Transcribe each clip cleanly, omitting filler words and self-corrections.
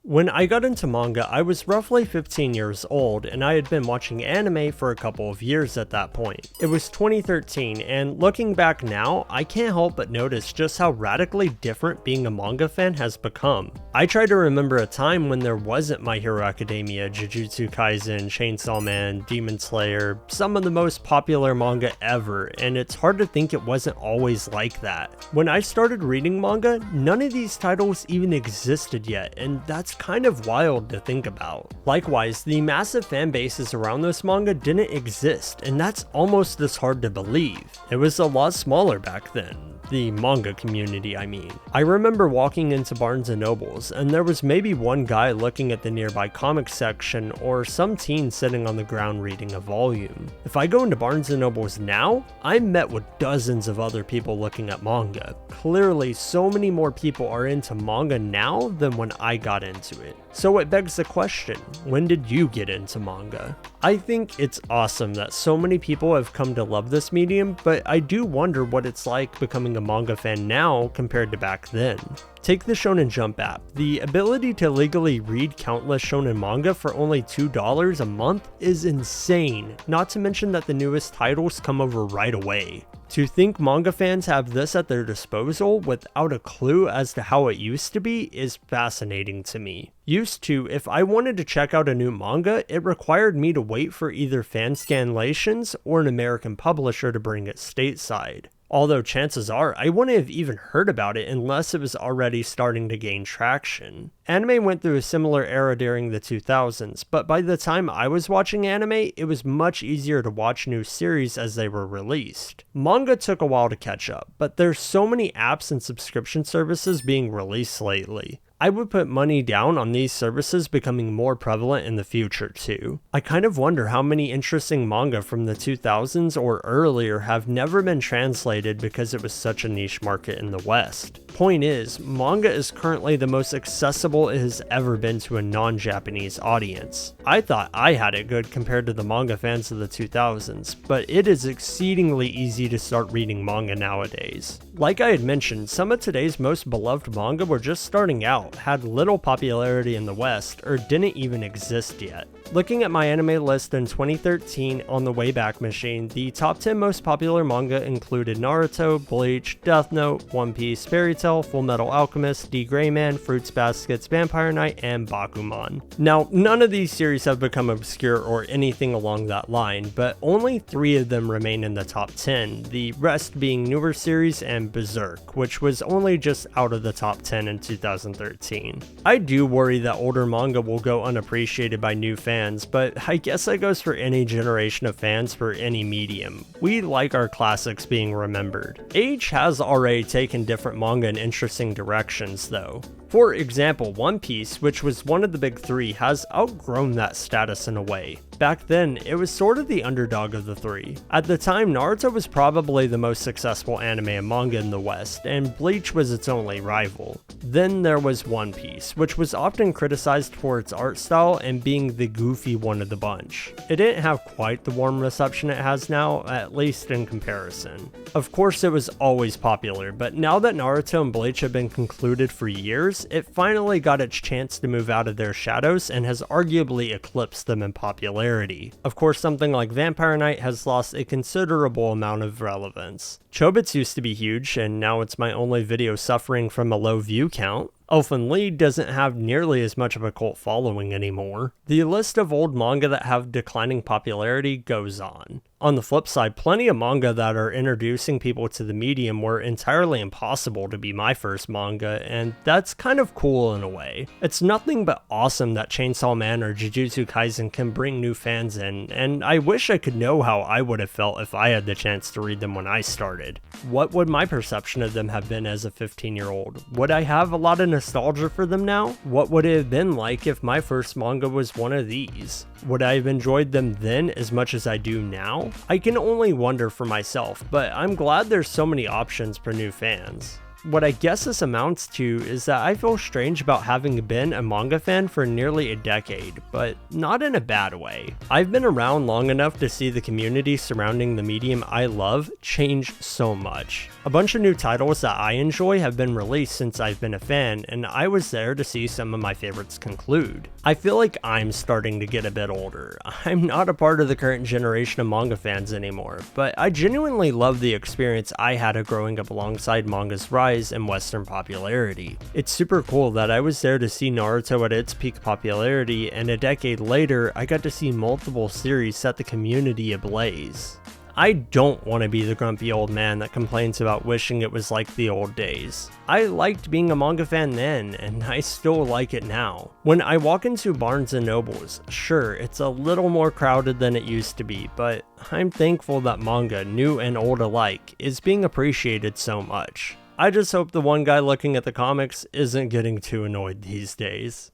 When I got into manga, I was roughly 15 years old, and I had been watching anime for a couple of years at that point. It was 2013, and looking back now, I can't help but notice just how radically different being a manga fan has become. I try to remember a time when there wasn't My Hero Academia, Jujutsu Kaisen, Chainsaw Man, Demon Slayer, some of the most popular manga ever, and it's hard to think it wasn't always like that. When I started reading manga, none of these titles even existed yet, and that's kind of wild to think about. Likewise, the massive fan bases around this manga didn't exist, and that's almost as hard to believe. It was a lot smaller back then. The manga community, I mean. I remember walking into Barnes & Nobles, and there was maybe one guy looking at the nearby comic section, or some teen sitting on the ground reading a volume. If I go into Barnes & Nobles now, I'm met with dozens of other people looking at manga. Clearly, so many more people are into manga now than when I got into it. So it begs the question, when did you get into manga? I think it's awesome that so many people have come to love this medium, but I do wonder what it's like becoming a manga fan now compared to back then. Take the Shonen Jump app. The ability to legally read countless shonen manga for only $2 a month is insane, not to mention that the newest titles come over right away. To think manga fans have this at their disposal without a clue as to how it used to be is fascinating to me. Used to, if I wanted to check out a new manga, it required me to wait for either fan scanlations or an American publisher to bring it stateside. Although chances are, I wouldn't have even heard about it unless it was already starting to gain traction. Anime went through a similar era during the 2000s, but by the time I was watching anime, it was much easier to watch new series as they were released. Manga took a while to catch up, but there's so many apps and subscription services being released lately. I would put money down on these services becoming more prevalent in the future too. I kind of wonder how many interesting manga from the 2000s or earlier have never been translated because it was such a niche market in the West. Point is, manga is currently the most accessible it has ever been to a non-Japanese audience. I thought I had it good compared to the manga fans of the 2000s, but it is exceedingly easy to start reading manga nowadays. Like I had mentioned, some of today's most beloved manga were just starting out, had little popularity in the West, or didn't even exist yet. Looking at my anime list in 2013 on the Wayback Machine, the top 10 most popular manga included Naruto, Bleach, Death Note, One Piece, Fairy Tail, Fullmetal Alchemist, D. Gray Man, Fruits Baskets, Vampire Knight, and Bakuman. Now, none of these series have become obscure or anything along that line, but only 3 of them remain in the top 10, the rest being newer series and Berserk, which was only just out of the top 10 in 2013. I do worry that older manga will go unappreciated by new fans, but I guess that goes for any generation of fans for any medium. We like our classics being remembered. Age has already taken different manga in interesting directions though. For example, One Piece, which was one of the big 3, has outgrown that status in a way. Back then, it was sort of the underdog of the 3. At the time, Naruto was probably the most successful anime and manga in the West, and Bleach was its only rival. Then there was One Piece, which was often criticized for its art style and being the goofy one of the bunch. It didn't have quite the warm reception it has now, at least in comparison. Of course, it was always popular, but now that Naruto and Bleach have been concluded for years, it finally got its chance to move out of their shadows and has arguably eclipsed them in popularity. Of course, something like Vampire Knight has lost a considerable amount of relevance. Chobits used to be huge, and now it's my only video suffering from a low view count. Elfen Lied doesn't have nearly as much of a cult following anymore. The list of old manga that have declining popularity goes on. On the flip side, plenty of manga that are introducing people to the medium were entirely impossible to be my first manga, and that's kind of cool in a way. It's nothing but awesome that Chainsaw Man or Jujutsu Kaisen can bring new fans in, and I wish I could know how I would have felt if I had the chance to read them when I started. What would my perception of them have been as a 15-year-old? Would I have a lot of nostalgia for them now? What would it have been like if my first manga was one of these? Would I have enjoyed them then as much as I do now? I can only wonder for myself, but I'm glad there's so many options for new fans. what I guess this amounts to is that I feel strange about having been a manga fan for nearly a decade, but not in a bad way. I've been around long enough to see the community surrounding the medium I love change so much. A bunch of new titles that I enjoy have been released since I've been a fan, and I was there to see some of my favorites conclude. I feel like I'm starting to get a bit older. I'm not a part of the current generation of manga fans anymore, but I genuinely love the experience I had of growing up alongside manga's rise in Western popularity. It's super cool that I was there to see Naruto at its peak popularity, and a decade later, I got to see multiple series set the community ablaze. I don't want to be the grumpy old man that complains about wishing it was like the old days. I liked being a manga fan then, and I still like it now. When I walk into Barnes & Nobles, sure, it's a little more crowded than it used to be, but I'm thankful that manga, new and old alike, is being appreciated so much. I just hope the one guy looking at the comics isn't getting too annoyed these days.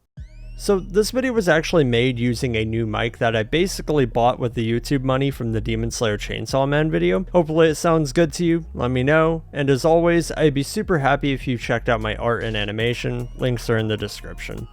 So this video was actually made using a new mic that I basically bought with the YouTube money from the Demon Slayer Chainsaw Man video. Hopefully it sounds good to you, let me know. And as always, I'd be super happy if you checked out my art and animation, links are in the description.